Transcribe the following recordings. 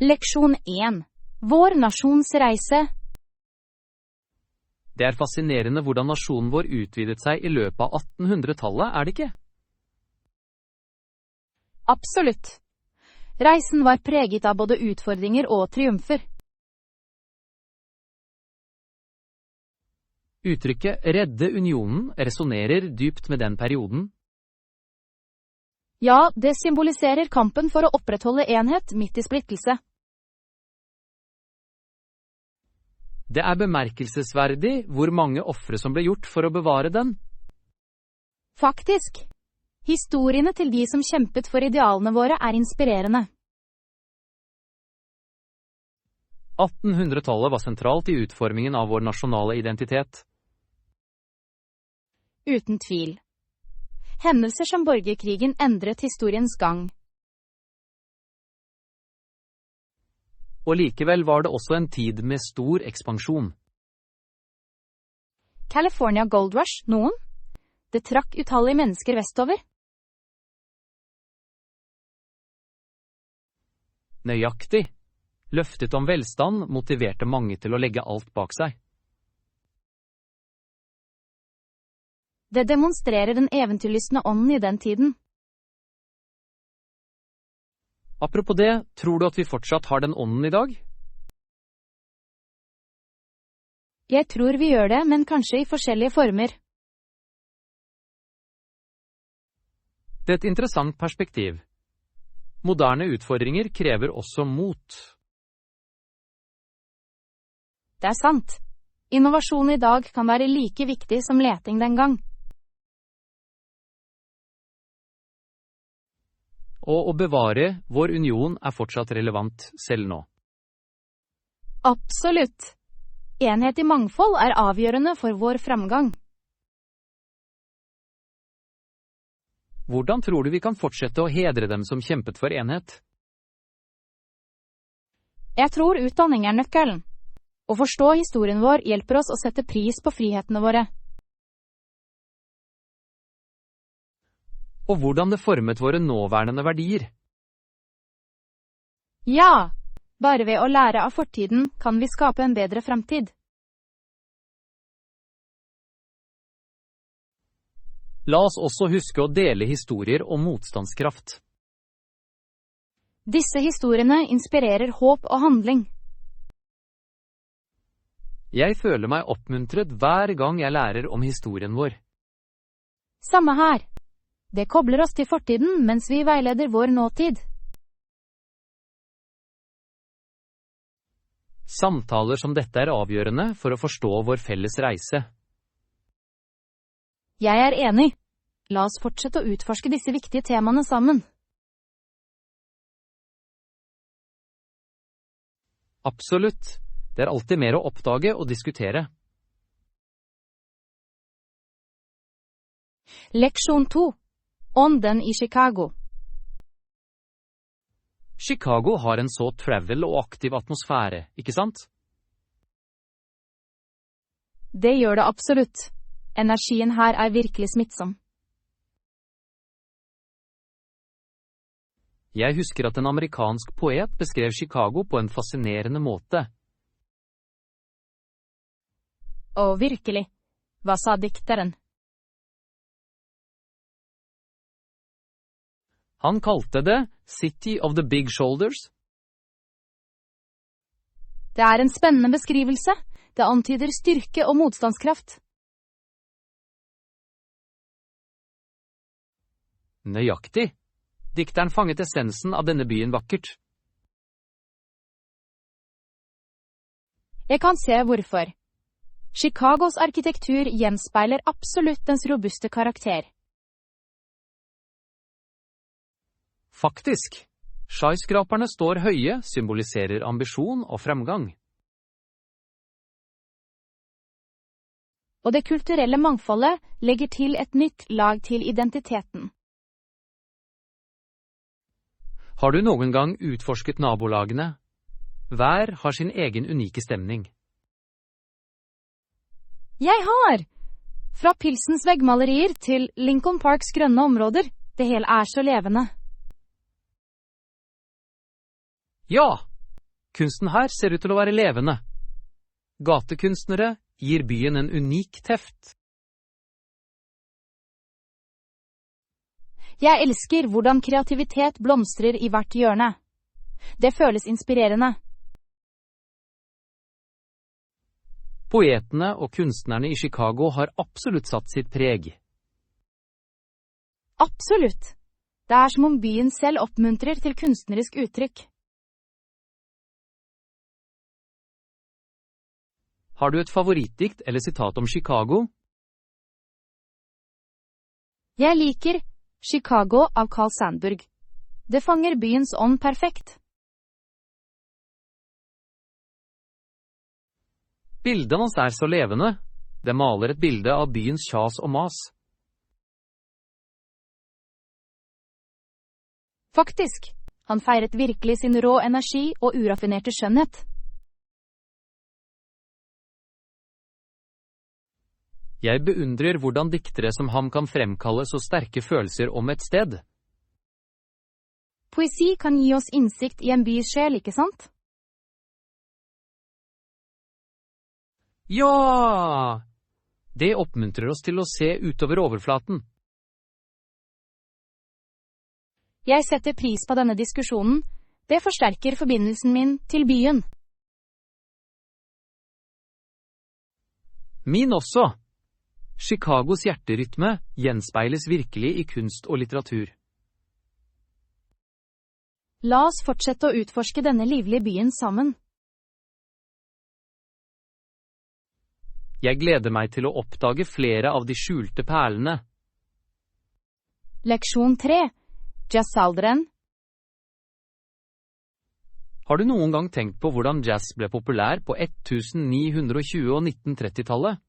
Leksjon 1. Vår nasjons reise. Det er fascinerende hvordan nasjonen vår utvidet seg i løpet av 1800-tallet, er det ikke? Absolutt. Reisen var preget av både utfordringer og triumfer. Uttrykket «redde unionen» resonerer dypt med den perioden. Ja, det symboliserer kampen for å opprettholde enhet midt i splittelse. Det er bemerkelsesverdig hvor mange ofre som ble gjort for å bevare den. Faktisk. Historiene til de som kjempet for idealene våre er inspirerende. 1800-tallet var sentralt i utformingen av vår nasjonale identitet. Uten tvil. Hendelser som borgerkrigen endret historiens gang. Og likevel var det også en tid med stor ekspansjon. California Gold Rush, noen? Det trakk utallige mennesker vestover. Nøyaktig. Løftet om velstand motiverte mange til å legge alt bak seg. Det demonstrerer den eventyrlystne ånden i den tiden. Apropos det, tror du at vi fortsatt har den ånden i dag? Jeg tror vi gjør det, men kanskje i forskjellige former. Det er et interessant perspektiv. Moderne utfordringer krever også mot. Det er sant. Innovasjon i dag kan være like viktig som leting den gang. Og å bevare vår union er fortsatt relevant selv nå. Absolutt. Enhet i mangfold er avgjørende for vår framgang. Hvordan tror du vi kan fortsette å hedre dem som kjempet for enhet? Jeg tror utdanning er nøkkelen. Å forstå historien vår hjelper oss å sette pris på frihetene våre. Og hvordan det formet våre nåværende verdier. Ja, bare ved å lære av fortiden kan vi skape en bedre framtid. La oss også huske å dele historier om motstandskraft. Disse historiene inspirerer håp og handling. Jeg føler meg oppmuntret hver gang jeg lærer om historien vår. Samme her. Det kobler oss til fortiden mens vi veileder vår nåtid. Samtaler som dette er avgjørende for å forstå vår felles reise. Jeg er enig. La oss fortsette å utforske disse viktige temaene sammen. Absolutt. Det er alltid mer å oppdage og diskutere. Leksjon 2. Ånden i Chicago. Chicago har en så travel og aktiv atmosfære, ikke sant? Det gjør det absolutt. Energien her er virkelig smittsom. Jeg husker at en amerikansk poet beskrev Chicago på en fascinerende måte. Å, virkelig. Hva sa dikteren? Han kalte det City of the Big Shoulders. Det er en spennende beskrivelse. Det antyder styrke og motstandskraft. Nøyaktig. Dikteren fanget essensen av denne byen vakkert. Jeg kan se hvorfor. Chicagos arkitektur gjenspeiler absolutt dens robuste karakter. Faktisk. Skyskraperne står høye, symboliserer ambisjon og fremgang. Og det kulturelle mangfoldet legger til et nytt lag til identiteten. Har du noen gang utforsket nabolagene? Hver har sin egen unike stemning. Jeg har! Fra Pilsens veggmalerier til Lincoln Parks grønne områder. Det hele er så levende. Ja, Kunsten her ser ut til å være levende. Gatekunstnere gir byen en unik teft. Jeg elsker hvordan kreativitet blomstrer i hvert hjørne. Det føles inspirerende. Poetene og kunstnerne i Chicago har absolutt satt sitt preg. Absolutt. Det er som om byen selv oppmuntrer til kunstnerisk uttrykk. Har du et favorittdikt eller sitat om Chicago? Jeg liker Chicago av Carl Sandburg. Det fanger byens ånd perfekt. Bildet hans er så levende. Det maler et bilde av byens kjas og mas. Faktisk, han feiret virkelig sin rå energi og uraffinerte skjønnhet. Jeg beundrer hvordan diktere som ham kan fremkalle så sterke følelser om et sted. Poesi kan gi oss innsikt i en bys sjel, ikke sant? Ja! Det oppmuntrer oss til å se utover overflaten. Jeg setter pris på denne diskusjonen. Det forsterker forbindelsen min til byen. Min også. Chicagos hjerterytme gjenspeiles virkelig i kunst og litteratur. La oss fortsette å utforske denne livlige byen sammen. Jeg gleder meg til å oppdage flere av de skjulte perlene. Leksjon 3. Jazzalderen. Har du noen gang tenkt på hvordan jazz ble populær på 1920- og 1930-tallet?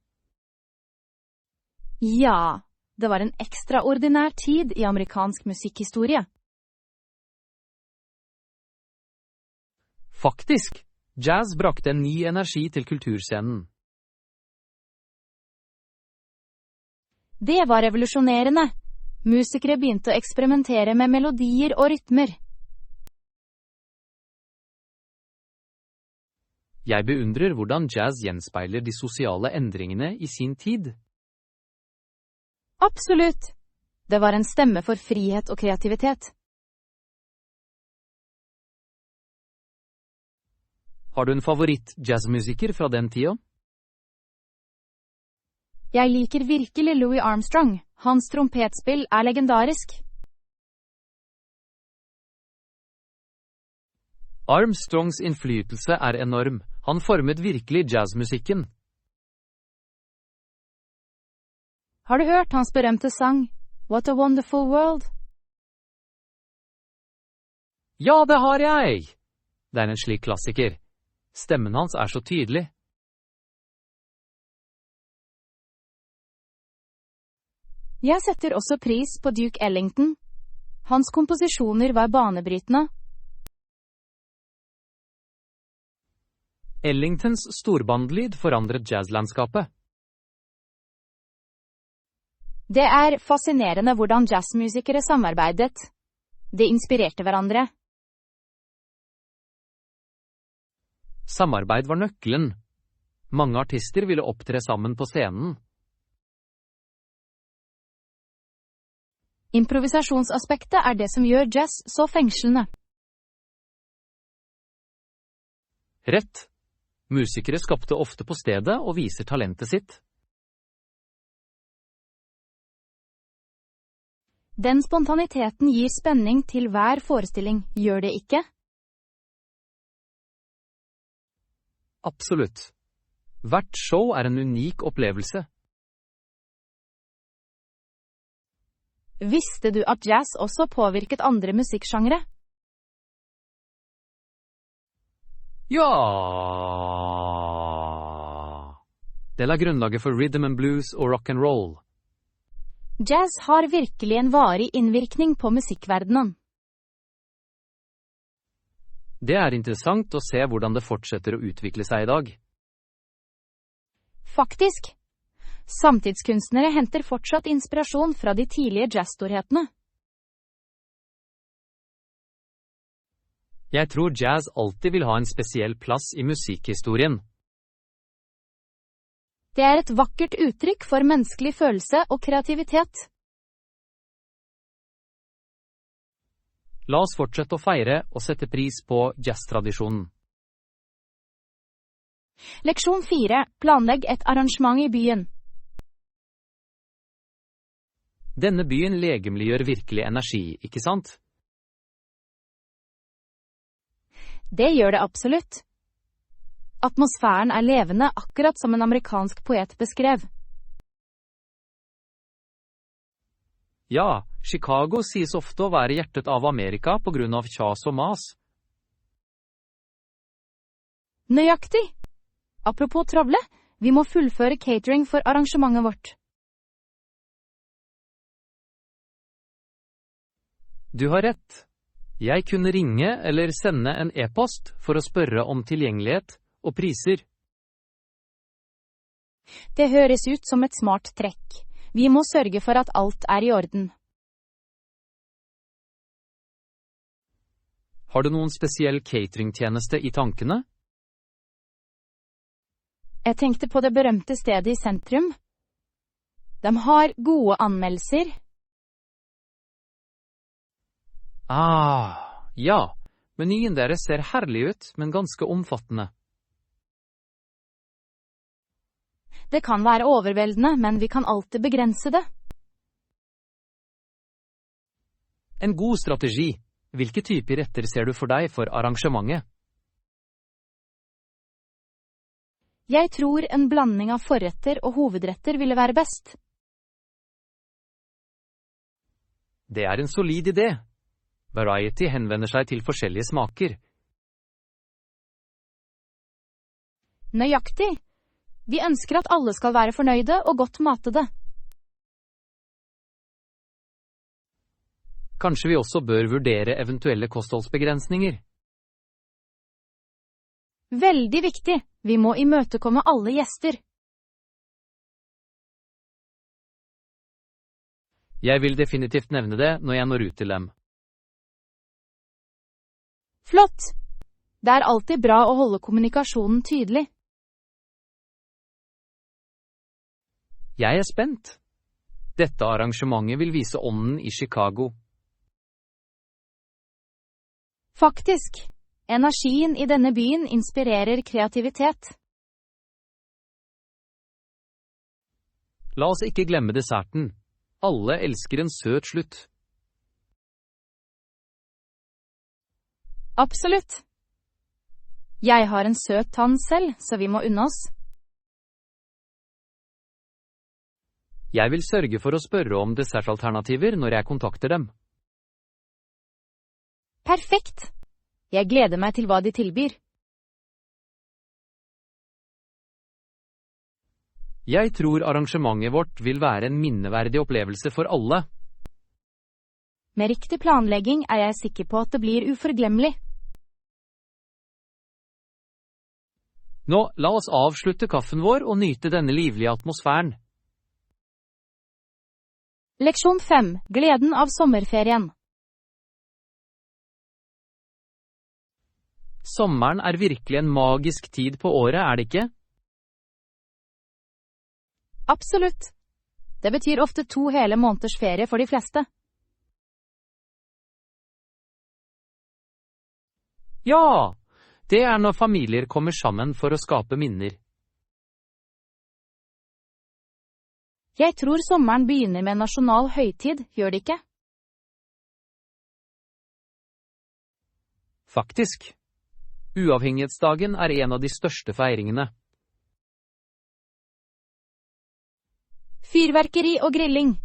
Ja, det var en ekstraordinær tid i amerikansk musikkhistorie. Faktisk, jazz brakte en ny energi til kulturscenen. Det var revolusjonerende. Musikere begynte å eksperimentere med melodier og rytmer. Jeg beundrer hvordan jazz gjenspeiler de sosiale endringene i sin tid. Absolutt. Det var en stemme for frihet og kreativitet. Har du en favoritt-jazzmusiker fra den tida? Jeg liker virkelig Louis Armstrong. Hans trompetspill er legendarisk. Armstrongs innflytelse er enorm. Han formet virkelig jazzmusikken. Har du hørt hans berømte sang, What a Wonderful World? Ja, det har jeg! Det er en slik klassiker. Stemmen hans er så tydelig. Jeg setter også pris på Duke Ellington. Hans komposisjoner var banebrytende. Ellingtons storbandlyd forandret jazzlandskapet. Det er fascinerende hvordan jazzmusikere samarbeidet. De inspirerte hverandre. Samarbeid var nøkkelen. Mange artister ville opptre sammen på scenen. Improvisasjonsaspektet er det som gjør jazz så fengslende. Rett. Musikere skapte ofte på stedet og viser talentet sitt. Den spontaniteten gir spenning til hver forestilling, gjør det ikke? Absolutt. Hvert show er en unik opplevelse. Visste du at jazz også påvirket andre musikksjangre? Ja! Det la grunnlaget for rhythm and blues og rock and roll. Jazz har virkelig en varig innvirkning på musikkverdenen. Det er interessant å se hvordan det fortsetter å utvikle seg i dag. Faktisk. Samtidskunstnere henter fortsatt inspirasjon fra de tidlige jazzstorhetene. Jeg tror jazz alltid vil ha en spesiell plass i musikkhistorien. Det er et vakkert uttrykk for menneskelig følelse og kreativitet. La oss fortsette å feire og sette pris på jazztradisjonen. Leksjon 4. Planlegg et arrangement i byen. Denne byen legemliggjør virkelig energi, ikke sant? Det gjør det absolutt. Atmosfæren er levende, akkurat som en amerikansk poet beskrev. Ja, Chicago sies ofte å være hjertet av Amerika på grunn av kjas og mas. Nøyaktig! Apropos travle, vi må fullføre catering for arrangementet vårt. Du har rett. Jeg kunne ringe eller sende en e-post for å spørre om tilgjengelighet og priser. Det høres ut som et smart trekk. Vi må sørge for at alt er i orden. Har du noen spesiell cateringtjeneste i tankene? Jeg tenkte på det berømte stedet i sentrum. De har gode anmeldelser. Ja. Menyen deres ser herlig ut, men ganske omfattende. Det kan være overveldende, men vi kan alltid begrense det. En god strategi. Hvilke typer retter ser du for deg for arrangementet? Jeg tror en blanding av forretter og hovedretter ville være best. Det er en solid idé. Variety henvender seg til forskjellige smaker. Nøyaktig. Vi ønsker at alle skal være fornøyde og godt matede. Kanskje vi også bør vurdere eventuelle kostholdsbegrensninger. Veldig viktig. Vi må imøtekomme alle gjester. Jeg vil definitivt nevne det når jeg når ut til dem. Flott! Det er alltid bra å holde kommunikasjonen tydelig. Jeg er spent. Dette arrangementet vil vise ånden i Chicago. Faktisk. Energien i denne byen inspirerer kreativitet. La oss ikke glemme desserten. Alle elsker en søt slutt. Absolutt. Jeg har en søt tann selv, så vi må unne oss. Jeg vil sørge for å spørre om dessertalternativer når jeg kontakter dem. Perfekt! Jeg gleder meg til hva de tilbyr. Jeg tror arrangementet vårt vil være en minneverdig opplevelse for alle. Med riktig planlegging er jeg sikker på at det blir uforglemmelig. Nå, la oss avslutte kaffen vår og nyte denne livlige atmosfæren. Leksjon 5. Gleden av sommerferien. Sommeren er virkelig en magisk tid på året, er det ikke? Absolutt. Det betyr ofte 2 hele måneders ferie for de fleste. Ja, det er når familier kommer sammen for å skape minner. Jeg tror sommeren begynner med en nasjonal høytid, gjør det ikke? Faktisk. Uavhengighetsdagen er en av de største feiringene. Fyrverkeri og grilling.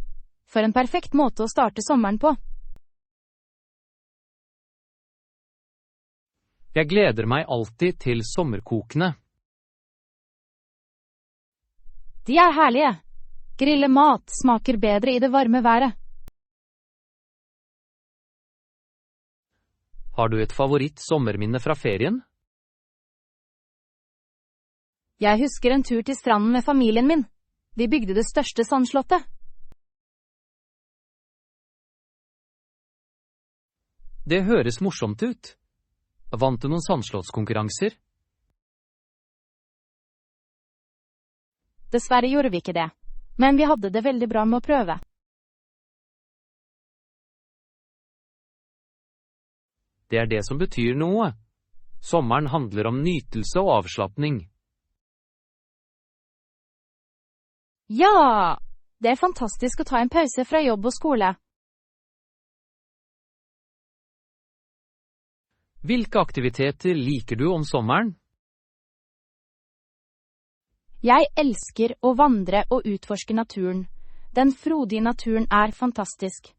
For en perfekt måte å starte sommeren på. Jeg gleder meg alltid til sommerkokene. De er herlige. Grille mat smaker bedre i det varme været. Har du et favoritt sommerminne fra ferien? Jeg husker en tur til stranden med familien min. Vi bygde det største sandslottet. Det høres morsomt ut. Vant du noen sandslottskonkurranser? Dessverre gjorde vi ikke det, men vi hadde det veldig bra med å prøve. Det er det som betyr noe. Sommeren handler om nytelse og avslappning. Ja! Det er fantastisk å ta en pause fra jobb og skole. Hvilke aktiviteter liker du om sommeren? Jeg elsker å vandre og utforske naturen. Den frodige naturen er fantastisk.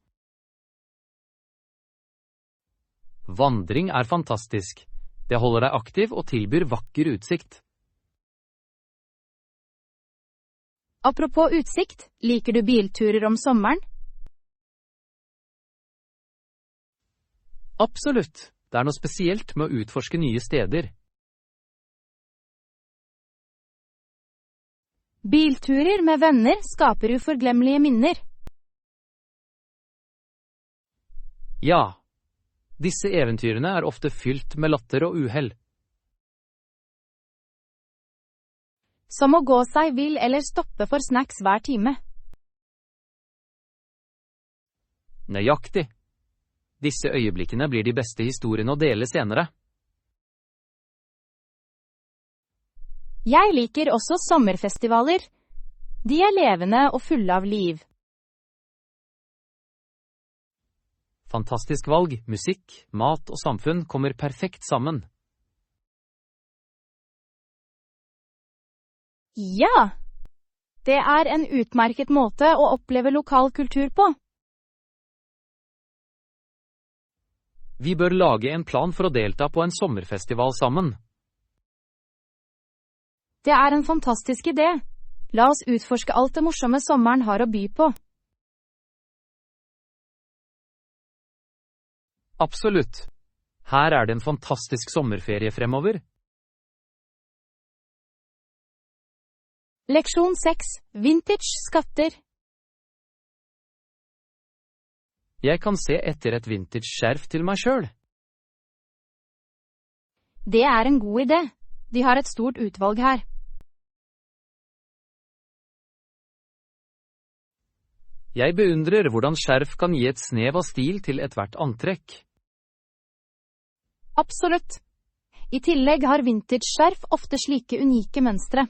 Vandring er fantastisk. Det holder deg aktiv og tilbyr vakker utsikt. Apropos utsikt, liker du bilturer om sommeren? Absolutt. Det er noe spesielt med å utforske nye steder. Bilturer med venner skaper uforglemmelige minner. Ja. Disse eventyrene er ofte fylt med latter og uhell. Som å gå seg vill eller stoppe for snacks hver time. Nøyaktig. Disse øyeblikkene blir de beste historiene å dele senere. Jeg liker også sommerfestivaler. De er levende og fulle av liv. Fantastisk valg, musikk, mat og samfunn kommer perfekt sammen. Ja! Det er en utmerket måte å oppleve lokal kultur på. Vi bør lage en plan for å delta på en sommerfestival sammen. Det er en fantastisk idé. La oss utforske alt det morsomme sommeren har å by på. Absolutt. Her er det en fantastisk sommerferie fremover. Leksjon 6. Vintage skatter. Jeg kan se etter et vintage skjerf til meg selv. Det er en god idé. De har et stort utvalg her. Jeg beundrer hvordan skjerf kan gi et snev av stil til ethvert antrekk. Absolutt. I tillegg har vintage skjerf ofte slike unike mønstre.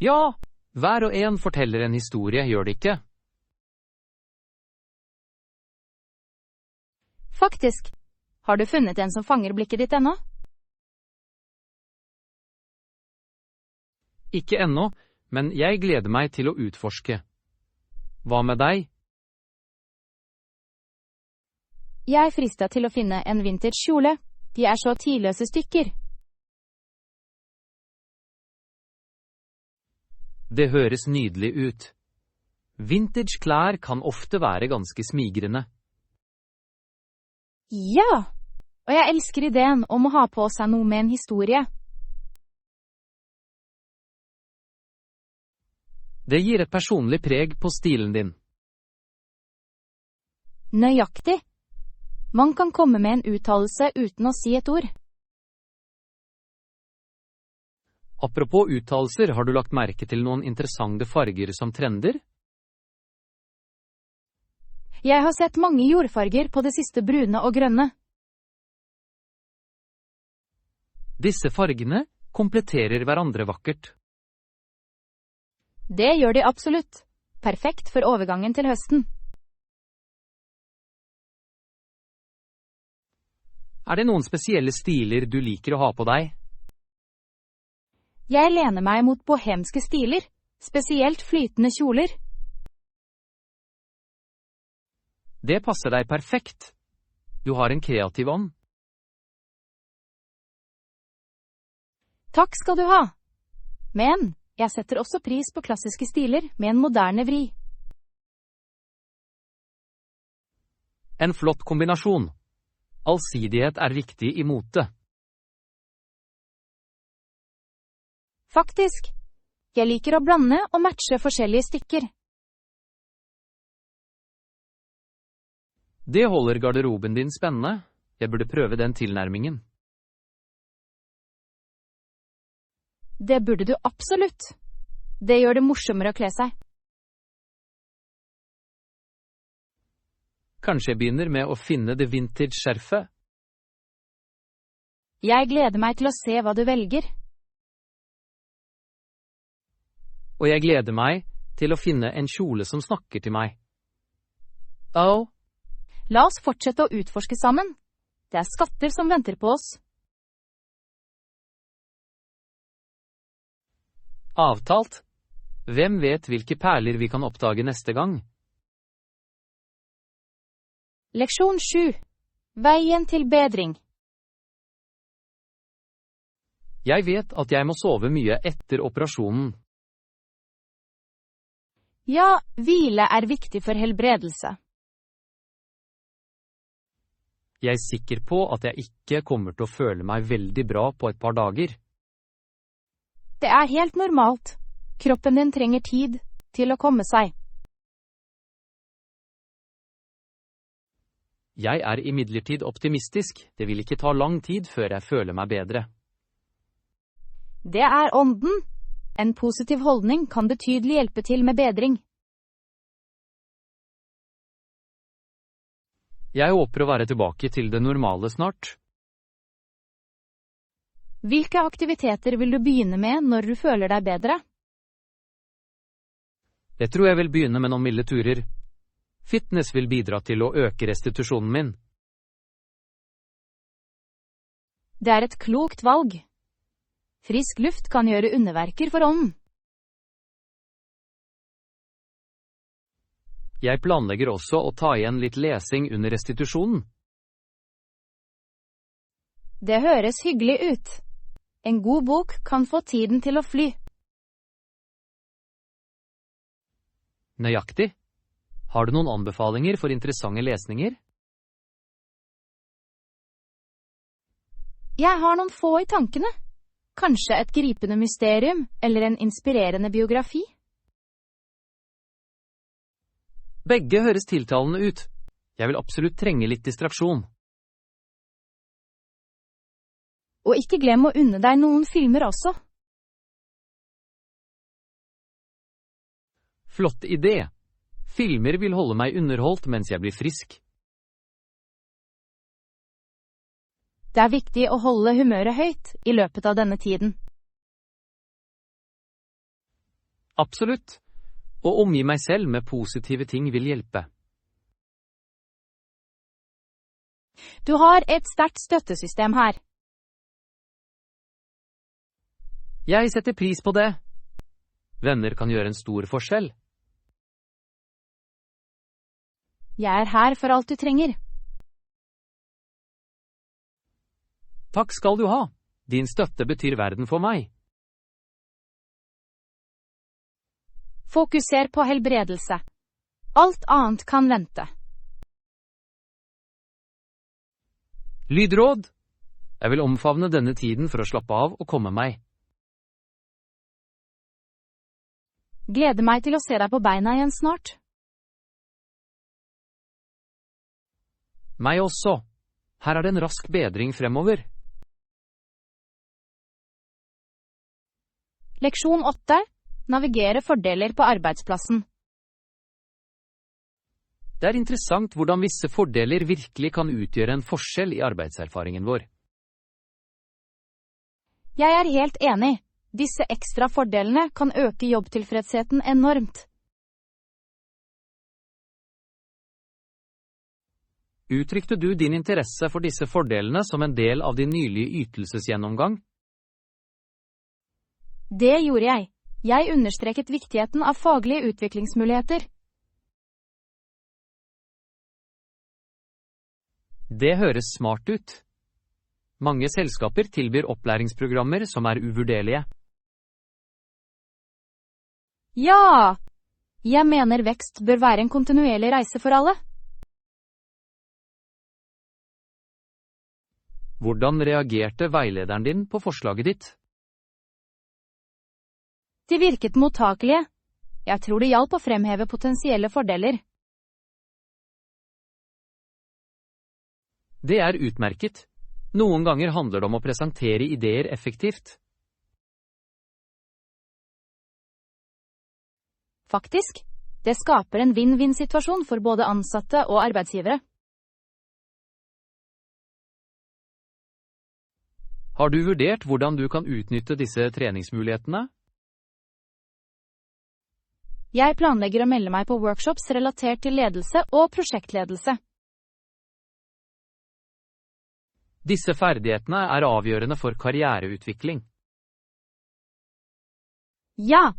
Ja, hver og en forteller en historie, gjør det ikke? Faktisk. Har du funnet en som fanger blikket ditt ennå? Ikke ennå, men jeg gleder meg til å utforske. Hva med deg? Jeg er fristet til å finne en vintage kjole. De er så tidløse stykker. Det høres nydelig ut. Vintage klær kan ofte være ganske smigrende. Ja! Og jeg elsker ideen om å ha på seg noe med en historie. Det gir et personlig preg på stilen din. Nøyaktig. Man kan komme med en uttalelse uten å si et ord. Apropos uttalelser, har du lagt merke til noen interessante farger som trender? Jeg har sett mange jordfarger på det siste brune og grønne. Disse fargene kompletterer hverandre vakkert. Det gjør de absolutt. Perfekt for overgangen til høsten. Er det noen spesielle stiler du liker å ha på deg? Jeg lener meg mot bohemske stiler, spesielt flytende kjoler. Det passer deg perfekt. Du har en kreativ ånd. Takk skal du ha. Men jeg setter også pris på klassiske stiler med en moderne vri. En flott kombinasjon. Allsidighet er viktig i mote. Faktisk. Jeg liker å blande og matche forskjellige stykker. Det holder garderoben din spennende. Jeg burde prøve den tilnærmingen. Det burde du absolutt. Det gjør det morsommere å kle seg. Kanskje jeg begynner med å finne det vintage-skjerfet? Jeg gleder meg til å se hva du velger. Og jeg gleder meg til å finne en kjole som snakker til meg. La oss fortsette å utforske sammen. Det er skatter som venter på oss. Avtalt. Hvem vet hvilke perler vi kan oppdage neste gang? Leksjon 7. Veien til bedring. Jeg vet at jeg må sove mye etter operasjonen. Ja, hvile er viktig for helbredelse. Jeg er sikker på at jeg ikke kommer til å føle meg veldig bra på et par dager. Det er helt normalt. Kroppen din trenger tid til å komme seg. Jeg er imidlertid optimistisk. Det vil ikke ta lang tid før jeg føler meg bedre. Det er ånden. En positiv holdning kan betydelig hjelpe til med bedring. Jeg håper å være tilbake til det normale snart. Hvilke aktiviteter vil du begynne med når du føler deg bedre? Jeg tror jeg vil begynne med noen milde turer. Fitness vil bidra til å øke restitusjonen min. Det er et klokt valg. Frisk luft kan gjøre underverker for ånden. Jeg planlegger også å ta igjen litt lesing under restitusjonen. Det høres hyggelig ut. En god bok kan få tiden til å fly. Nøyaktig. Har du noen anbefalinger for interessante lesninger? Jeg har noen få i tankene. Kanskje et gripende mysterium, eller en inspirerende biografi? Begge høres tiltalende ut. Jeg vil absolutt trenge litt distraksjon. Og ikke glem å unne deg noen filmer også. Flott idé. Filmer vil holde meg underholdt mens jeg blir frisk. Det er viktig å holde humøret høyt i løpet av denne tiden. Absolutt. Å omgi meg selv med positive ting vil hjelpe. Du har et sterkt støttesystem her. Jeg setter pris på det. Venner kan gjøre en stor forskjell. Jeg er her for alt du trenger. Takk skal du ha. Din støtte betyr verden for meg. Fokuser på helbredelse. Alt annet kan vente. Lydråd. Jeg vil omfavne denne tiden for å slappe av og komme meg. Gleder meg til å se deg på beina igjen snart. Meg også. Her er det en rask bedring fremover. Leksjon 8. Navigere fordeler på arbeidsplassen. Det er interessant hvordan visse fordeler virkelig kan utgjøre en forskjell i arbeidserfaringen vår. Jeg er helt enig. Disse ekstra fordelene kan øke jobbtilfredsheten enormt. Uttrykte du din interesse for disse fordelene som en del av din nylige ytelsesgjennomgang? Det gjorde jeg. Jeg understreket viktigheten av faglige utviklingsmuligheter. Det høres smart ut. Mange selskaper tilbyr opplæringsprogrammer som er uvurderlige. Ja! Jeg mener vekst bør være en kontinuerlig reise for alle. Hvordan reagerte veilederen din på forslaget ditt? De virket mottakelige. Jeg tror det hjalp å fremheve potensielle fordeler. Det er utmerket. Noen ganger handler det om å presentere ideer effektivt. Faktisk, det skaper en vinn-vinn-situasjon for både ansatte og arbeidsgivere. Har du vurdert hvordan du kan utnytte disse treningsmulighetene? Jeg planlegger å melde meg på workshops relatert til ledelse og prosjektledelse. Disse ferdighetene er avgjørende for karriereutvikling. Ja,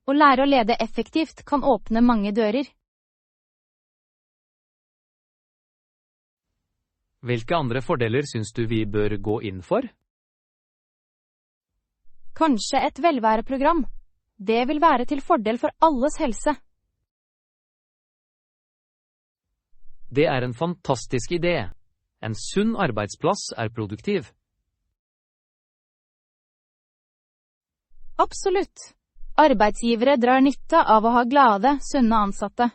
å lære å lede effektivt kan åpne mange dører. Hvilke andre fordeler synes du vi bør gå inn for? Kanskje et velværeprogram. Det vil være til fordel for alles helse. Det er en fantastisk idé. En sunn arbeidsplass er produktiv. Absolutt. Arbeidsgivere drar nytte av å ha glade, sunne ansatte.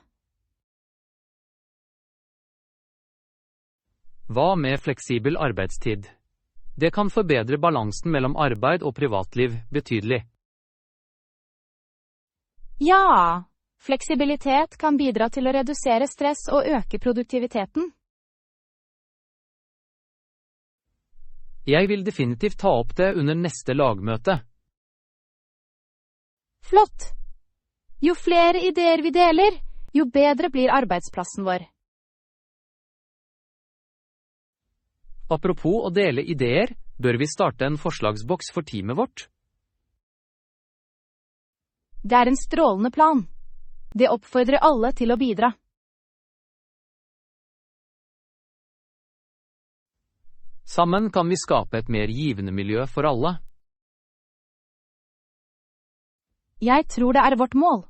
Hva med fleksibel arbeidstid? Det kan forbedre balansen mellom arbeid og privatliv betydelig. Ja, fleksibilitet kan bidra til å redusere stress og øke produktiviteten. Jeg vil definitivt ta opp det under neste lagmøte. Flott! Jo flere ideer vi deler, jo bedre blir arbeidsplassen vår. Apropos å dele ideer, bør vi starte en forslagsboks for teamet vårt? Det er en strålende plan. Det oppfordrer alle til å bidra. Sammen kan vi skape et mer givende miljø for alle. Jeg tror det er vårt mål.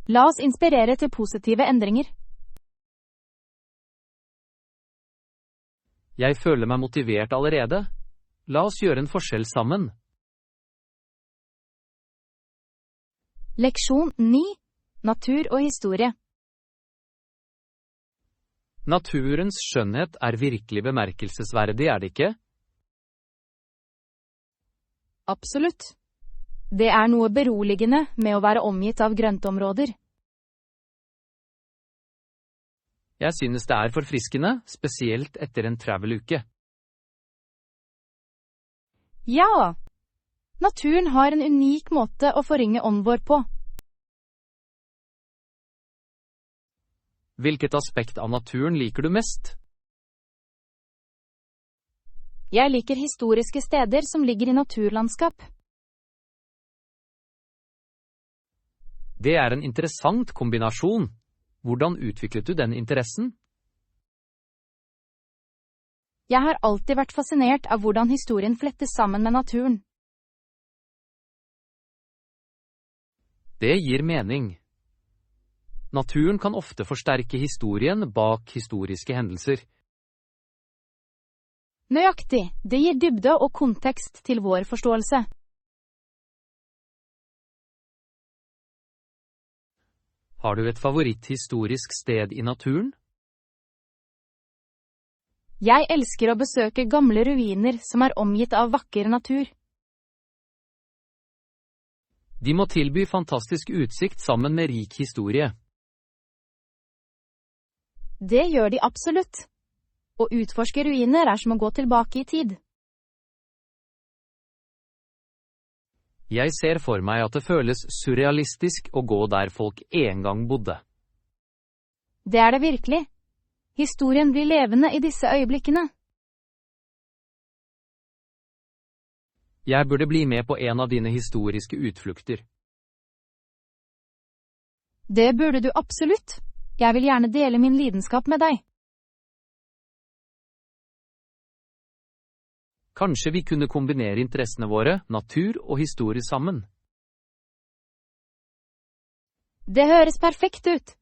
La oss inspirere til positive endringer. Jeg føler meg motivert allerede. La oss gjøre en forskjell sammen. Leksjon 9. Natur og historie. Naturens skjønnhet er virkelig bemerkelsesverdig, er det ikke? Absolutt. Det er noe beroligende med å være omgitt av grøntområder. Jeg synes det er forfriskende, spesielt etter en travel-uke. Ja! Naturen har en unik måte å forringe ånden vår på. Hvilket aspekt av naturen liker du mest? Jeg liker historiske steder som ligger i naturlandskap. Det er en interessant kombinasjon. Hvordan utviklet du den interessen? Jeg har alltid vært fascinert av hvordan historien flettes sammen med naturen. Det gir mening. Naturen kan ofte forsterke historien bak historiske hendelser. Nøyaktig, det gir dybde og kontekst til vår forståelse. Har du et favoritthistorisk sted i naturen? Jeg elsker å besøke gamle ruiner som er omgitt av vakker natur. De må tilby fantastisk utsikt sammen med rik historie. Det gjør de absolutt. Å utforske ruiner er som å gå tilbake i tid. Jeg ser for meg at det føles surrealistisk å gå der folk en gang bodde. Det er det virkelig. Historien blir levende i disse øyeblikkene. Jeg burde bli med på en av dine historiske utflukter. Det burde du absolutt. Jeg vil gjerne dele min lidenskap med deg. Kanskje vi kunne kombinere interessene våre, natur og historie sammen. Det høres perfekt ut.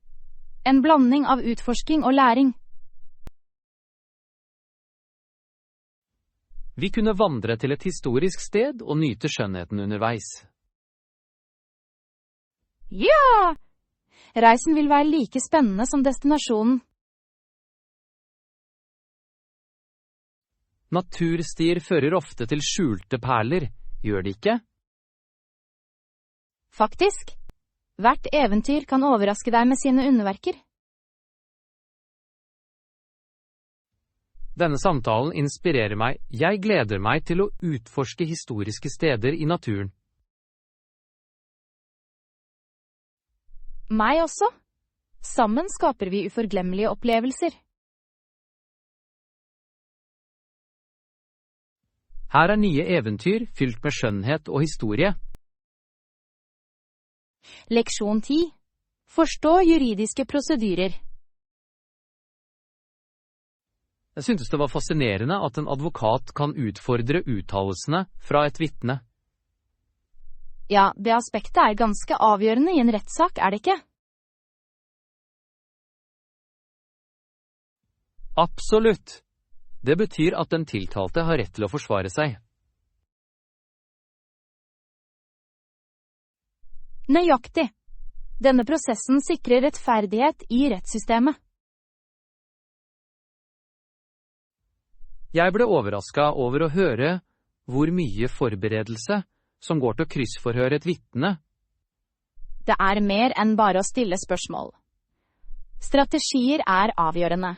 En blanding av utforsking og læring. Vi kunne vandre til et historisk sted og nyte skjønnheten underveis. Ja! Reisen vil være like spennende som destinasjonen. Naturstier fører ofte til skjulte perler, gjør de ikke? Faktisk. Hvert eventyr kan overraske deg med sine underverker. Denne samtalen inspirerer meg. Jeg gleder meg til å utforske historiske steder i naturen. Meg også. Sammen skaper vi uforglemmelige opplevelser. Her er nye eventyr fylt med skjønnhet og historie. Leksjon 10. Forstå juridiske prosedyrer. Jeg syntes det var fascinerende at en advokat kan utfordre uttalelsene fra et vitne. Ja, det aspektet er ganske avgjørende i en rettssak, er det ikke? Absolutt. Det betyr at den tiltalte har rett til å forsvare seg. Nøyaktig. Denne prosessen sikrer rettferdighet i rettssystemet. Jeg ble overrasket over å høre hvor mye forberedelse som går til å kryssforhøre et vitne. Det er mer enn bare å stille spørsmål. Strategier er avgjørende.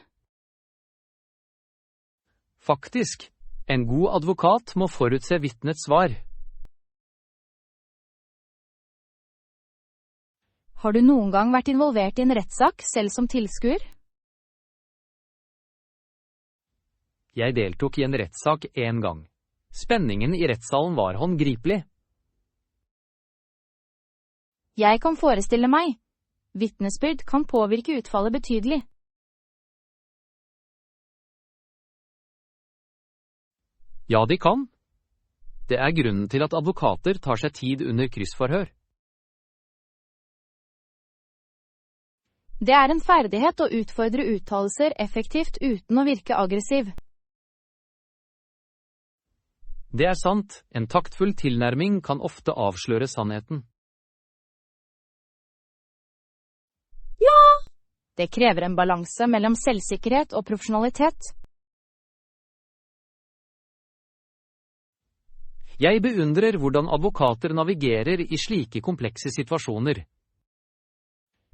Faktisk, en god advokat må forutse vitnets svar. Har du noen gang vært involvert i en rettssak, selv som tilskuer? Jeg deltok i en rettssak en gang. Spenningen i rettssalen var håndgripelig. Jeg kan forestille meg. Vitnesbyrd kan påvirke utfallet betydelig. Ja, de kan. Det er grunnen til at advokater tar seg tid under kryssforhør. Det er en ferdighet å utfordre uttalelser effektivt uten å virke aggressiv. Det er sant, en taktfull tilnærming kan ofte avsløre sannheten. Ja! Det krever en balanse mellom selvsikkerhet og profesjonalitet. Jeg beundrer hvordan advokater navigerer i slike komplekse situasjoner.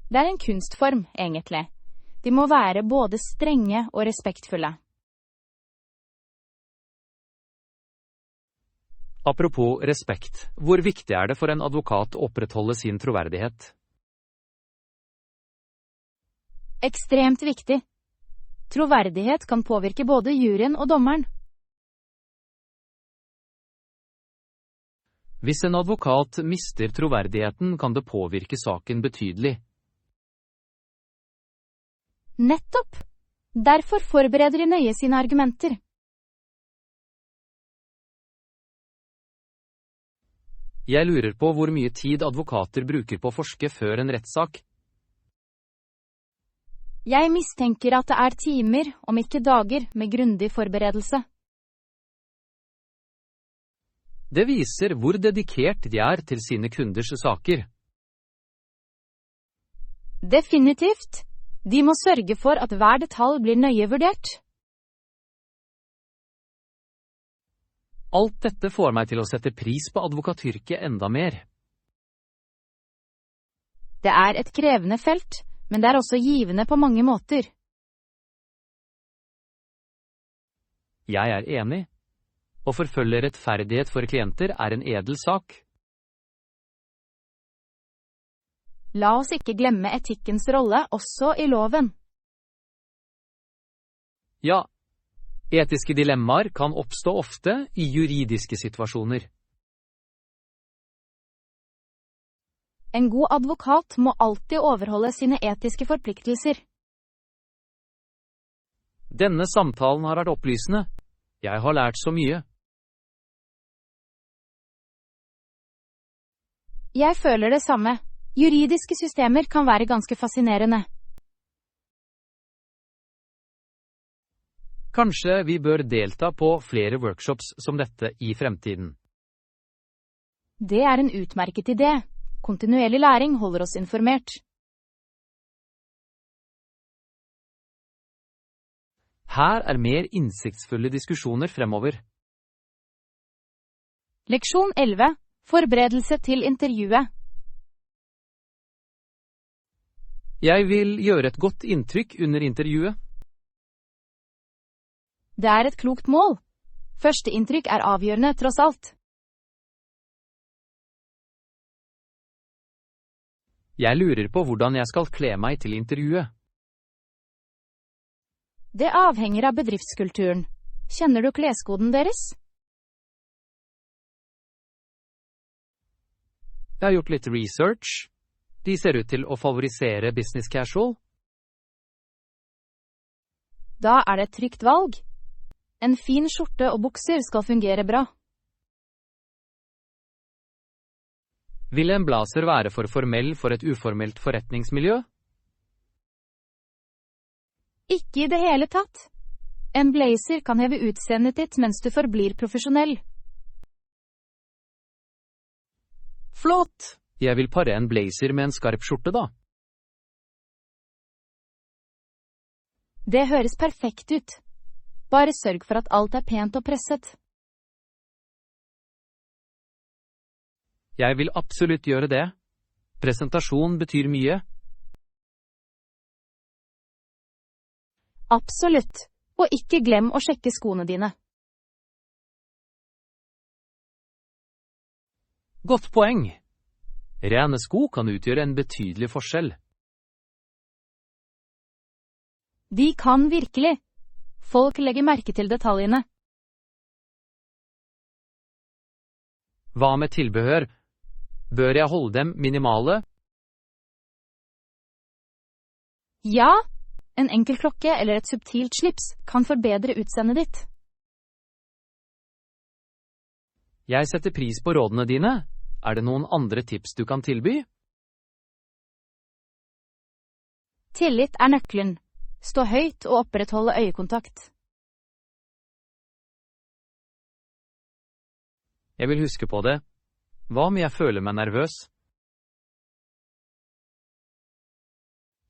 Det er en kunstform, egentlig. De må være både strenge og respektfulle. Apropos respekt, hvor viktig er det for en advokat å opprettholde sin troverdighet? Ekstremt viktig. Troverdighet kan påvirke både juryen og dommeren. Hvis en advokat mister troverdigheten, kan det påvirke saken betydelig. Nettopp! Derfor forbereder de nøye sine argumenter. Jeg lurer på hvor mye tid advokater bruker på å forske før en rettssak. Jeg mistenker at det er timer, om ikke dager, med grundig forberedelse. Det viser hvor dedikert de er til sine kunders saker. Definitivt. De må sørge for at hver detalj blir nøye vurdert. Alt dette får meg til å sette pris på advokatyrket enda mer. Det er et krevende felt, men det er også givende på mange måter. Jeg er enig. Å forfølge rettferdighet for klienter er en edel sak. La oss ikke glemme etikkens rolle også i loven. Ja, etiske dilemmaer kan oppstå ofte i juridiske situasjoner. En god advokat må alltid overholde sine etiske forpliktelser. Denne samtalen har vært opplysende. Jeg har lært så mye. Jeg føler det samme. Juridiske systemer kan være ganske fascinerende. Kanskje vi bør delta på flere workshops som dette i fremtiden. Det er en utmerket idé. Kontinuerlig læring holder oss informert. Her er mer innsiktsfulle diskusjoner fremover. Leksjon 11. Forberedelse til intervjuet. Jeg vil gjøre et godt inntrykk under intervjuet. Det er et klokt mål. Første inntrykk er avgjørende tross alt. Jeg lurer på hvordan jeg skal kle meg til intervjuet. Det avhenger av bedriftskulturen. Kjenner du kleskoden deres? Jeg har gjort litt research. De ser ut til å favorisere business casual. Da er det et trygt valg. En fin skjorte og bukser skal fungere bra. Vil en blazer være for formell for et uformelt forretningsmiljø? Ikke i det hele tatt. En blazer kan heve utseendet ditt mens du forblir profesjonell. Flott! Jeg vil pare en blazer med en skarp skjorte da. Det høres perfekt ut. Bare sørg for at alt er pent og presset. Jeg vil absolutt gjøre det. Presentasjon betyr mye. Absolutt. Og ikke glem å sjekke skoene dine. Godt poeng. Rene sko kan utgjøre en betydelig forskjell. De kan virkelig. Folk legger merke til detaljene. Hva med tilbehør? Bør jeg holde dem minimale? Ja, en enkel klokke eller et subtilt slips kan forbedre utseendet ditt. Jeg setter pris på rådene dine. Er det noen andre tips du kan tilby? Tillit er nøkkelen. Stå høyt og opprettholde øyekontakt. Jeg vil huske på det. Hva om jeg føler meg nervøs?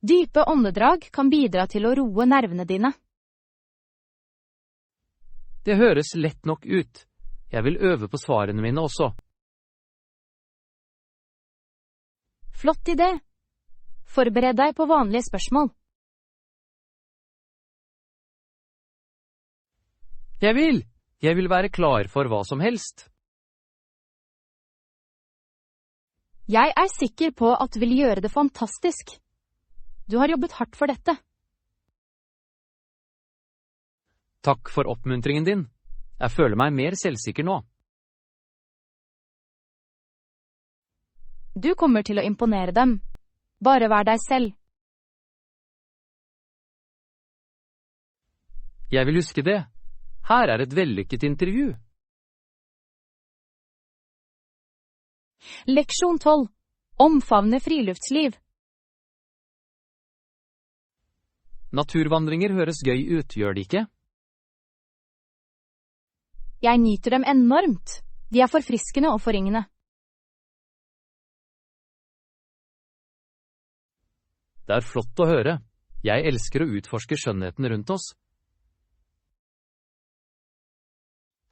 Dype åndedrag kan bidra til å roe nervene dine. Det høres lett nok ut. Jeg vil øve på svarene mine også. Flott idé. Forbered deg på vanlige spørsmål. Jeg vil være klar for hva som helst. Jeg er sikker på at du vil gjøre det fantastisk. Du har jobbet hardt for dette. Takk for oppmuntringen din. Jeg føler meg mer selvsikker nå. Du kommer til å imponere dem. Bare vær deg selv. Jeg vil huske det. Her er et vellykket intervju. Leksjon 12. Omfavne friluftsliv. Naturvandringer høres gøy ut, gjør de ikke? Jeg nyter dem enormt. De er forfriskende og forringende. Det er flott å høre. Jeg elsker å utforske skjønnheten rundt oss.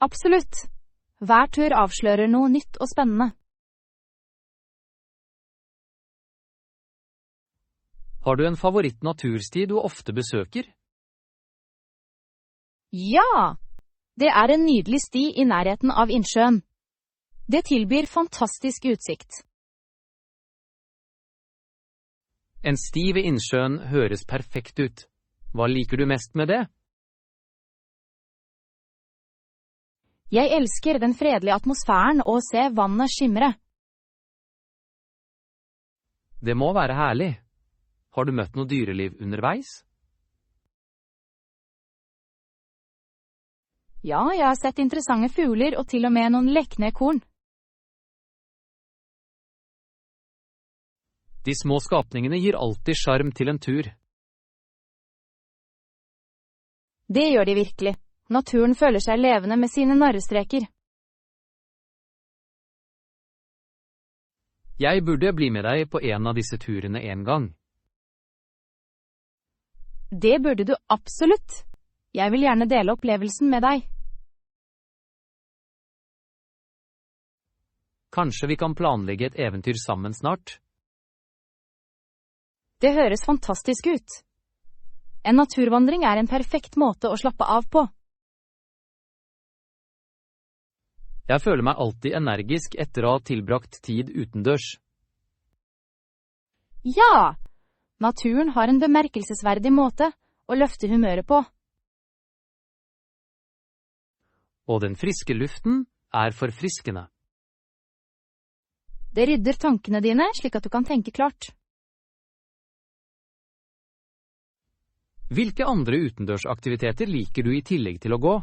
Absolutt. Hver tur avslører noe nytt og spennende. Har du en favoritt-natursti du ofte besøker? Ja! Det er en nydelig sti i nærheten av innsjøen. Det tilbyr fantastisk utsikt. En sti ved innsjøen høres perfekt ut. Hva liker du mest med det? Jeg elsker den fredelige atmosfæren og å se vannet skimre. Det må være herlig. Har du møtt noe dyreliv underveis? Ja, jeg har sett interessante fugler og til og med noen lekne ekorn. De små skapningene gir alltid sjarm til en tur. Det gjør de virkelig. Naturen føler seg levende med sine narrestreker. Jeg burde bli med deg på en av disse turene en gang. Det burde du absolutt. Jeg vil gjerne dele opplevelsen med deg. Kanskje vi kan planlegge et eventyr sammen snart? Det høres fantastisk ut. En naturvandring er en perfekt måte å slappe av på. Jeg føler meg alltid energisk etter å ha tilbrakt tid utendørs. Ja! Naturen har en bemerkelsesverdig måte å løfte humøret på. Og den friske luften er forfriskende. Det rydder tankene dine slik at du kan tenke klart. Hvilke andre utendørsaktiviteter liker du i tillegg til å gå?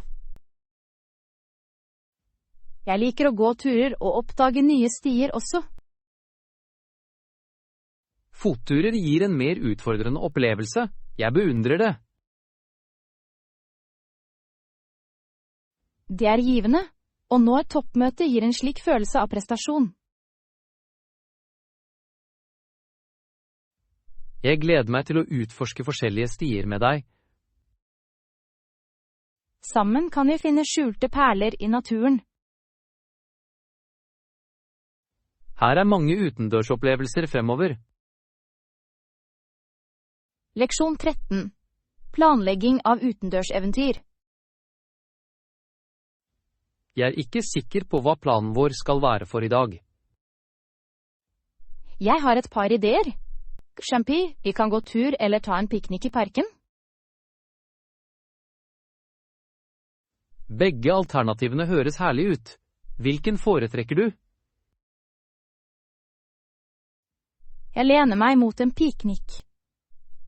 Jeg liker å gå turer og oppdage nye stier også. Fotturer gir en mer utfordrende opplevelse. Jeg beundrer det. Det er givende, og nå et toppmøte gir en slik følelse av prestasjon. Jeg gleder meg til å utforske forskjellige stier med deg. Sammen kan vi finne skjulte perler i naturen. Her er mange utendørsopplevelser fremover. Leksjon 13. Planlegging av utendørseventyr. Jeg er ikke sikker på hva planen vår skal være for i dag. Jeg har et par ideer. Champi, vi kan gå tur eller ta en piknik i parken. Begge alternativene høres herlig ut. Hvilken foretrekker du? Jeg lener meg mot en piknik.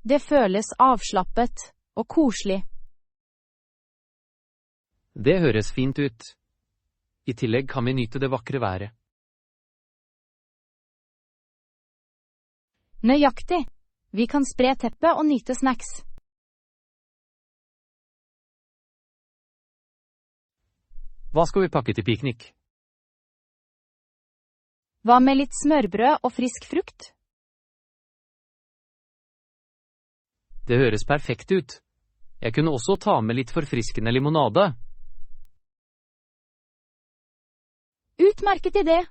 Det føles avslappet og koselig. Det høres fint ut. I tillegg kan vi nyte det vakre været. Nøyaktig. Vi kan spre teppet og nyte snacks. Hva skal vi pakke til piknik? Hva med litt smørbrød og frisk frukt? Det høres perfekt ut. Jeg kunne også ta med litt forfriskende limonade. Utmerket idé.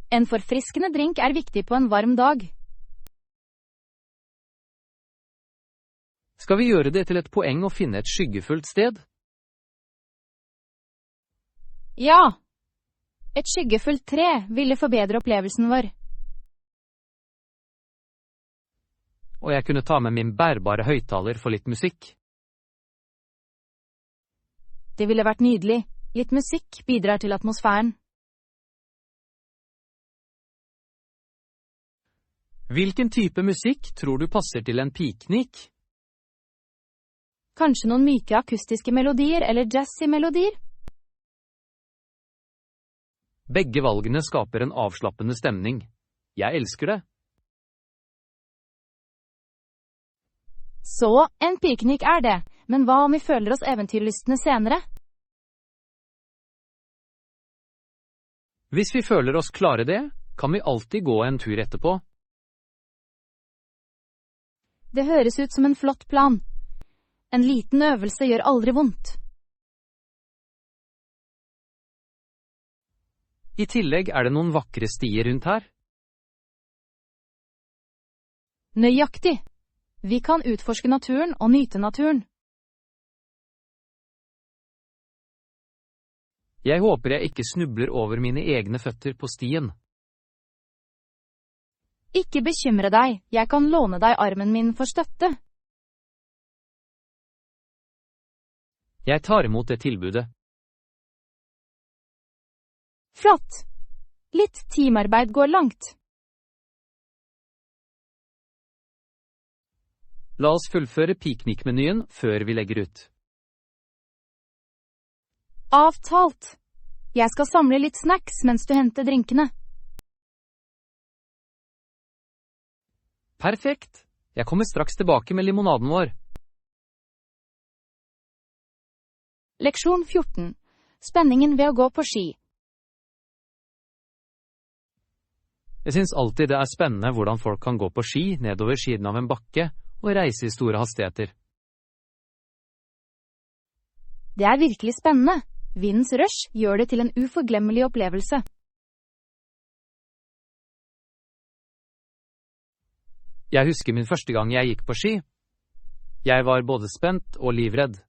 En forfriskende drink er viktig på en varm dag. Skal vi gjøre det til et poeng å finne et skyggefullt sted? Ja. Et skyggefullt tre ville forbedre opplevelsen vår. Og jeg kunne ta med min bærbare høyttaler for litt musikk. Det ville vært nydelig. Litt musikk bidrar til atmosfæren. Hvilken type musikk tror du passer til en piknik? Kanskje noen myke akustiske melodier eller jazzy melodier? Begge valgene skaper en avslappende stemning. Jeg elsker det. Så, en piknik er det, men hva om vi føler oss eventyrlystne senere? Hvis vi føler oss klare det, kan vi alltid gå en tur etterpå. Det høres ut som en flott plan. En liten øvelse gjør aldri vondt. I tillegg er det noen vakre stier rundt her. Nøyaktig. Vi kan utforske naturen og nyte naturen. Jeg håper jeg ikke snubler over mine egne føtter på stien. Ikke bekymre deg, jeg kan låne deg armen min for støtte. Jeg tar imot det tilbudet. Flott. Litt teamarbeid går langt. La oss fullføre piknikmenyen før vi legger ut. Avtalt. Jeg skal samle litt snacks mens du henter drinkene. Perfekt. Jeg kommer straks tilbake med limonaden vår. Leksjon 14. Spenningen ved å gå på ski. Jeg synes alltid det er spennende hvordan folk kan gå på ski nedover siden av en bakke og reise i store hastigheter. Det er virkelig spennende. Vindens rush gjør det til en uforglemmelig opplevelse. Jeg husker min første gang jeg gikk på ski. Jeg var både spent og livredd.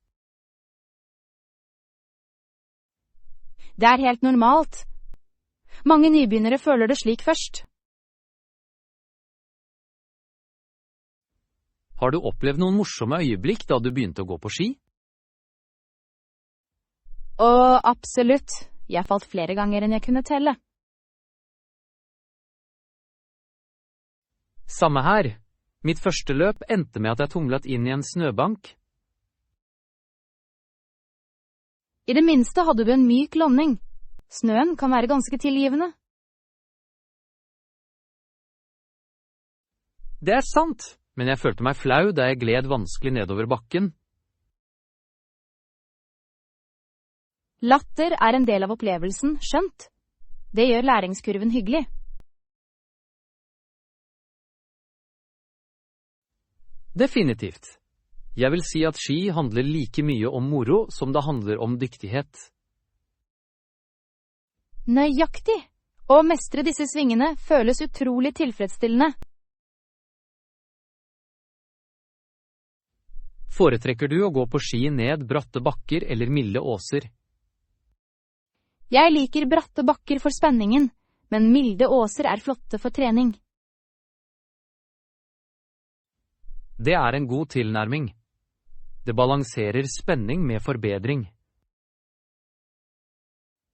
Det er helt normalt. Mange nybegynnere føler det slik først. Har du opplevd noen morsomme øyeblikk da du begynte å gå på ski? Absolutt. Jeg falt flere ganger enn jeg kunne telle. Samme her. Mitt første løp endte med at jeg tumlet inn i en snøbank. I det minste hadde du en myk landing. Snøen kan være ganske tilgivende. Det er sant, men jeg følte meg flau da jeg gled vanskelig nedover bakken. Latter er en del av opplevelsen, skjønt. Det gjør læringskurven hyggelig. Definitivt. Jeg vil si at ski handler like mye om moro som det handler om dyktighet. Nøyaktig! Å mestre disse svingene føles utrolig tilfredsstillende. Foretrekker du å gå på ski ned bratte bakker eller milde åser? Jeg liker bratte bakker for spenningen, men milde åser er flotte for trening. Det er en god tilnærming. Det balanserer spenning med forbedring.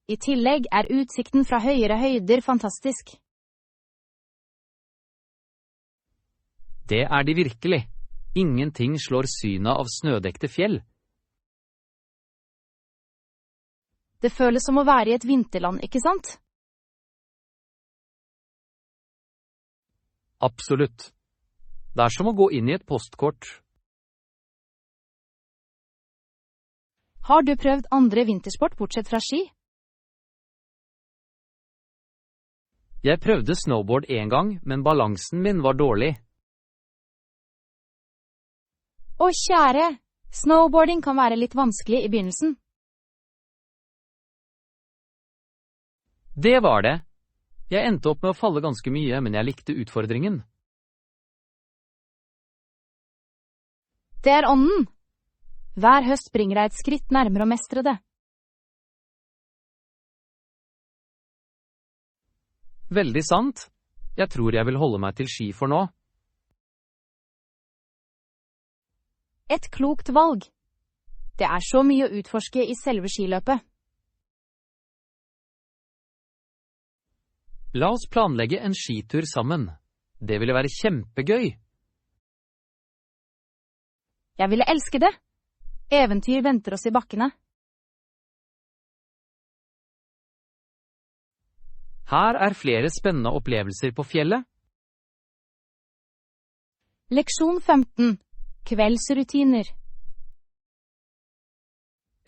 I tillegg er utsikten fra høyere høyder fantastisk. Det er de virkelig. Ingenting slår synet av snødekte fjell. Det føles som å være i et vinterland, ikke sant? Absolutt. Det er som å gå inn i et postkort. Har du prøvd andre vintersport bortsett fra ski? Jeg prøvde snowboard en gang, men balansen min var dårlig. Å kjære, snowboarding kan være litt vanskelig i begynnelsen. Det var det. Jeg endte opp med å falle ganske mye, men jeg likte utfordringen. Det er ånden. Hver høst bringer deg et skritt nærmere å mestre det. Veldig sant. Jeg tror jeg vil holde meg til ski for nå. Et klokt valg. Det er så mye å utforske i selve skiløpet. La oss planlegge en skitur sammen. Det ville være kjempegøy. Jeg ville elske det. Eventyr venter oss i bakkene. Her er flere spennende opplevelser på fjellet. Leksjon 15. Kveldsrutiner.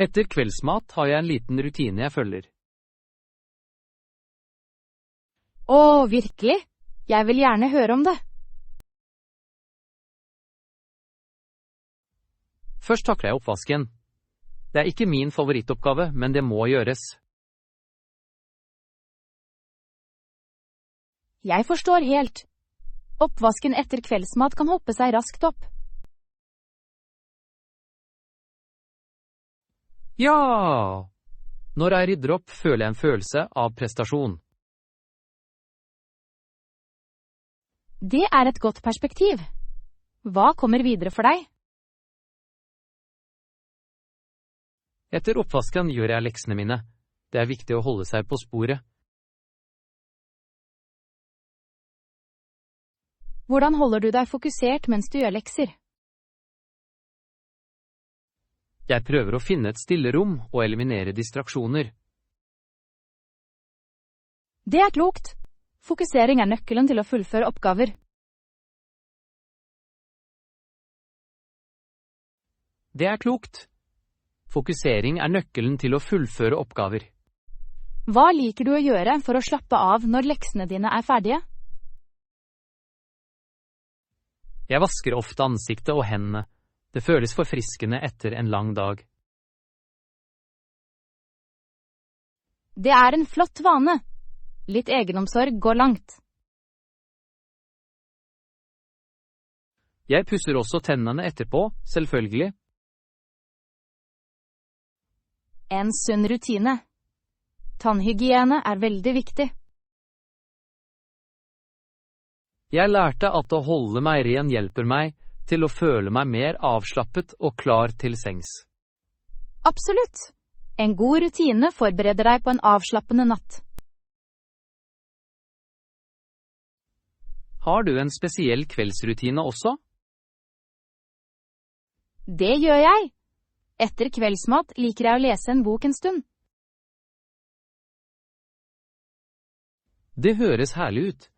Etter kveldsmat har jeg en liten rutine jeg følger. Virkelig? Jeg vil gjerne høre om det. Først takler jeg oppvasken. Det er ikke min favorittoppgave, men det må gjøres. Jeg forstår helt. Oppvasken etter kveldsmat kan hoppe seg raskt opp. Ja! Når jeg rydder opp, føler jeg en følelse av prestasjon. Det er et godt perspektiv. Hva kommer videre for deg? Etter oppvasken gjør jeg leksene mine. Det er viktig å holde seg på sporet. Hvordan holder du deg fokusert mens du gjør lekser? Jeg prøver å finne et stillerom og eliminere distraksjoner. Det er klokt. Fokusering er nøkkelen til å fullføre oppgaver. Det er klokt. Fokusering er nøkkelen til å fullføre oppgaver. Hva liker du å gjøre for å slappe av når leksene dine er ferdige? Jeg vasker ofte ansiktet og hendene. Det føles forfriskende etter en lang dag. Det er en flott vane. Litt egenomsorg går langt. Jeg pusser også tennene etterpå, selvfølgelig. En sunn rutine. Tannhygiene er veldig viktig. Jeg lærte at å holde meg ren hjelper meg til å føle meg mer avslappet og klar til sengs. Absolutt. En god rutine forbereder deg på en avslappende natt. Har du en spesiell kveldsrutine også? Det gjør jeg. Etter kveldsmat liker jeg å lese en bok en stund. Det høres herlig ut.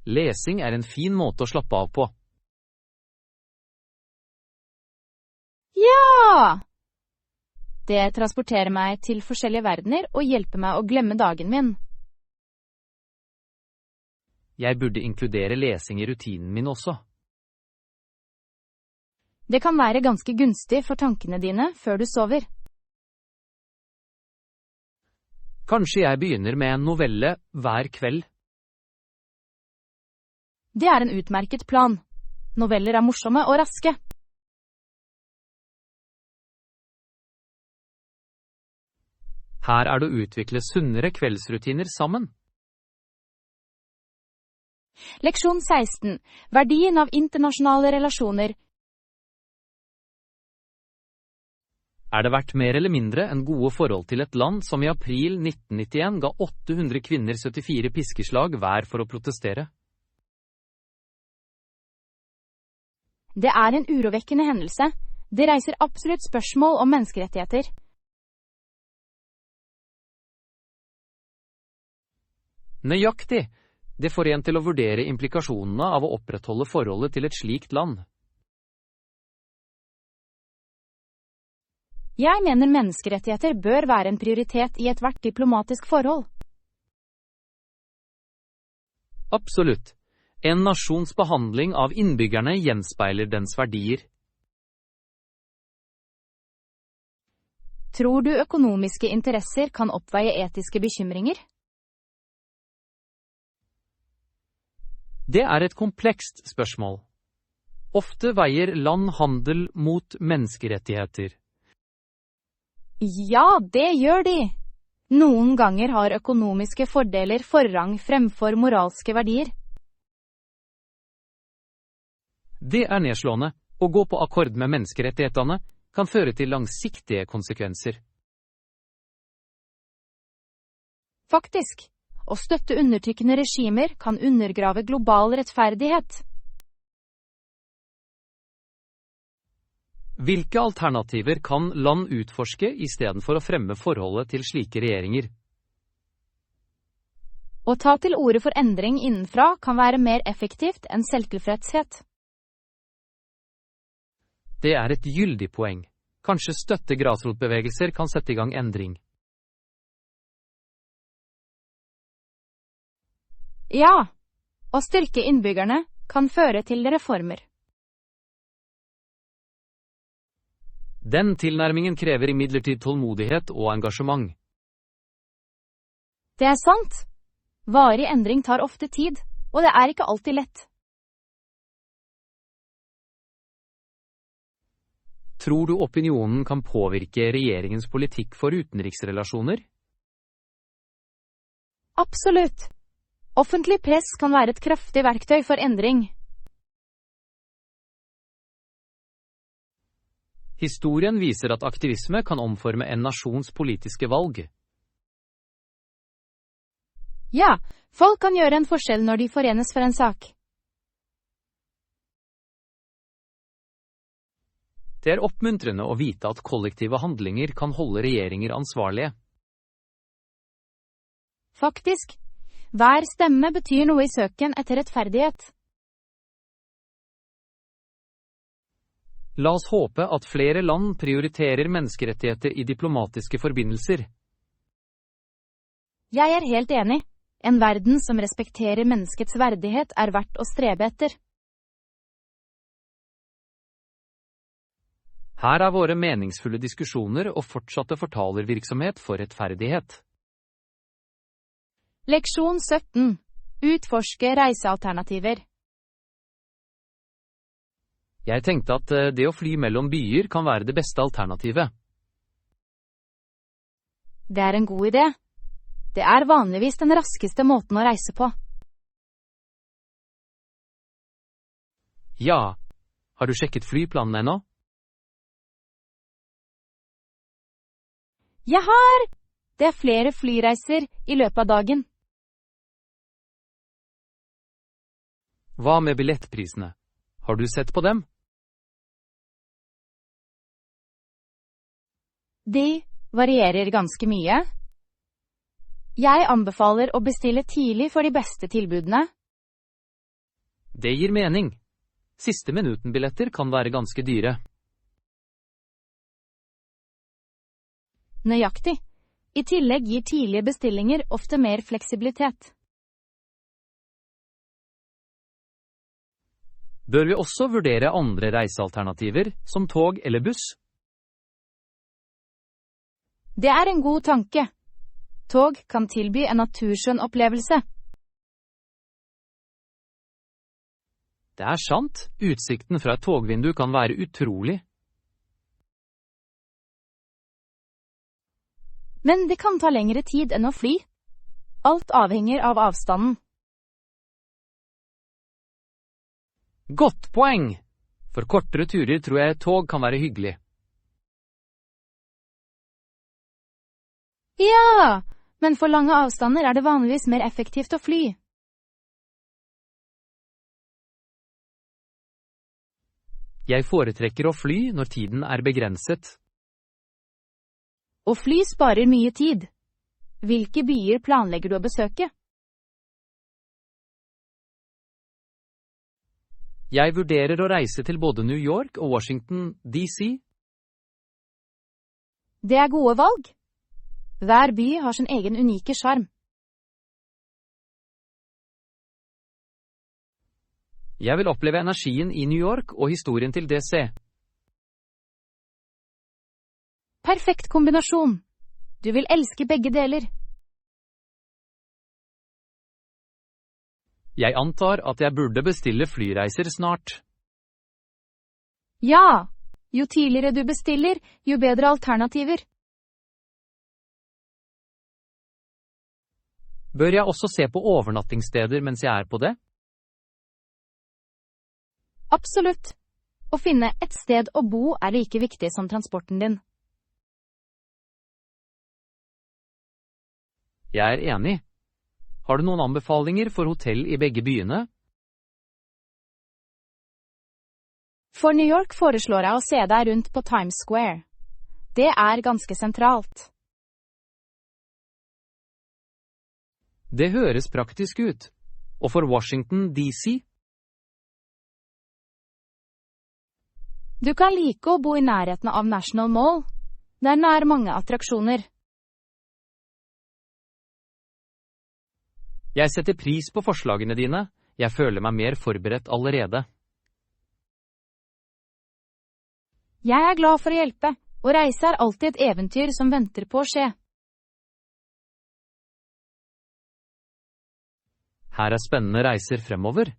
Lesing er en fin måte å slappe av på. Ja! Det transporterer meg til forskjellige verdener og hjelper meg å glemme dagen min. Jeg burde inkludere lesing i rutinen min også. Det kan være ganske gunstig for tankene dine før du sover. Kanskje jeg begynner med en novelle hver kveld. Det er en utmerket plan. Noveller er morsomme og raske. Her er det å utvikle sunnere kveldsrutiner sammen. Leksjon 16. Verdien av internasjonale relasjoner. Er det verdt mer eller mindre enn gode forhold til et land som i april 1991 ga 800 kvinner 74 piskeslag hver for å protestere? Det er en urovekkende hendelse. Det reiser absolutt spørsmål om menneskerettigheter. Nøyaktig. Det får en til å vurdere implikasjonene av å opprettholde forholdet til et slikt land. Jeg mener menneskerettigheter bør være en prioritet i ethvert diplomatisk forhold. Absolutt. En nasjons behandling av innbyggerne gjenspeiler dens verdier. Tror du økonomiske interesser kan oppveie etiske bekymringer? Det er et komplekst spørsmål. Ofte veier land handel mot menneskerettigheter. Ja, det gjør de. Noen ganger har økonomiske fordeler forrang fremfor moralske verdier. Det er nedslående. Å gå på akkord med menneskerettighetene kan føre til langsiktige konsekvenser. Faktisk, å støtte undertrykkende regimer kan undergrave global rettferdighet. Hvilke alternativer kan land utforske i stedet for å fremme forholdet til slike regjeringer? Å ta til orde for endring innenfra kan være mer effektivt enn selvtilfredshet. Det er et gyldig poeng. Kanskje støtte grasrotbevegelser kan sette i gang endring. Ja, å styrke innbyggerne kan føre til reformer. Den tilnærmingen krever imidlertid tålmodighet og engasjement. Det er sant. Varig endring tar ofte tid, og det er ikke alltid lett. Tror du opinionen kan påvirke regjeringens politikk for utenriksrelasjoner? Absolutt. Offentlig press kan være et kraftig verktøy for endring. Historien viser at aktivisme kan omforme en nasjons politiske valg. Ja, folk kan gjøre en forskjell når de forenes for en sak. Det er oppmuntrende å vite at kollektive handlinger kan holde regjeringer ansvarlige. Faktisk, hver stemme betyr noe i søken etter rettferdighet. La oss håpe at flere land prioriterer menneskerettigheter i diplomatiske forbindelser. Jeg er helt enig. En verden som respekterer menneskets verdighet er verdt å strebe etter. Her er våre meningsfulle diskusjoner og fortsatte fortalervirksomhet for rettferdighet. Leksjon 17. Utforske reisealternativer. Jeg tenkte at det å fly mellom byer kan være det beste alternativet. Det er en god idé. Det er vanligvis den raskeste måten å reise på. Ja, har du sjekket flyplanen ennå? Jeg har! Det er flere flyreiser i løpet av dagen. Hva med billettprisene? Har du sett på dem? De varierer ganske mye. Jeg anbefaler å bestille tidlig for de beste tilbudene. Det gir mening. Siste minuten-billetter kan være ganske dyre. Nøyaktig. I tillegg gir tidlige bestillinger ofte mer fleksibilitet. Bør vi også vurdere andre reisealternativer, som tog eller buss? Det er en god tanke. Tog kan tilby en naturskjønn opplevelse. Det er sant, utsikten fra et togvindu kan være utrolig. Men det kan ta lengre tid enn å fly. Alt avhenger av avstanden. Godt poeng! For kortere turer tror jeg tog kan være hyggelig. Ja, men for lange avstander er det vanligvis mer effektivt å fly. Jeg foretrekker å fly når tiden er begrenset. Og fly sparer mye tid. Hvilke byer planlegger du å besøke? Jeg vurderer å reise til både New York og Washington, D.C. Det er gode valg. Hver by har sin egen unike sjarm. Jeg vil oppleve energien i New York og historien til D.C. Perfekt kombinasjon. Du vil elske begge deler. Jeg antar at jeg burde bestille flyreiser snart. Ja, jo tidligere du bestiller, jo bedre alternativer. Bør jeg også se på overnattingssteder mens jeg er på det? Absolutt. Å finne et sted å bo er like viktig som transporten din. Jeg er enig. Har du noen anbefalinger for hotell i begge byene? For New York foreslår jeg å se deg rundt på Times Square. Det er ganske sentralt. Det høres praktisk ut. Og for Washington, D.C.? Du kan like å bo i nærheten av National Mall. Der er mange attraksjoner. Jeg setter pris på forslagene dine. Jeg føler meg mer forberedt allerede. Jeg er glad for å hjelpe, og reise er alltid et eventyr som venter på å skje. Her er spennende reiser fremover.